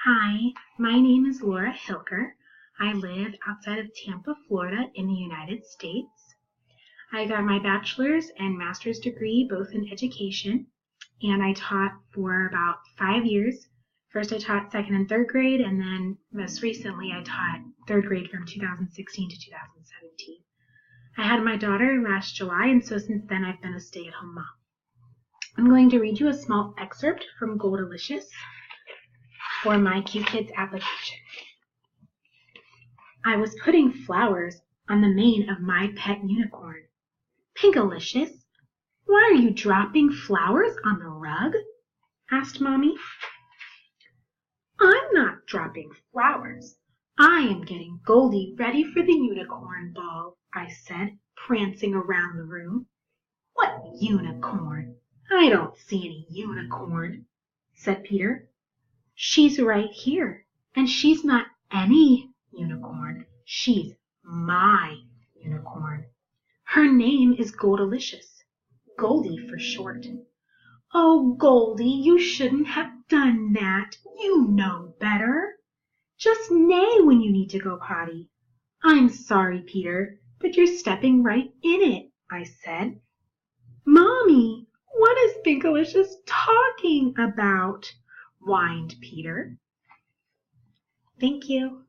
Hi, my name is Laura Hilker. I live outside of Tampa, Florida in the United States. I got my bachelor's and master's degree both in education, and I taught for about 5 years. First I taught second and third grade, and then most recently I taught third grade from 2016 to 2017. I had my daughter last July, and so since then I've been a stay-at-home mom. I'm going to read you a small excerpt from Goldilicious for my Q-Kids application. I was putting flowers on the mane of my pet unicorn. Pinkalicious, why are you dropping flowers on the rug? Asked Mommy. I'm not dropping flowers. I am getting Goldie ready for the unicorn ball, I said, prancing around the room. What unicorn? I don't see any unicorn, said Peter. She's right here, and she's not any unicorn. She's my unicorn. Her name is Goldilicious, Goldie for short. Oh, Goldie, you shouldn't have done that. You know better. Just neigh when you need to go potty. I'm sorry, Peter, but you're stepping right in it, I said. Mommy, what is Pinkalicious talking about? Whined Peter. Thank you.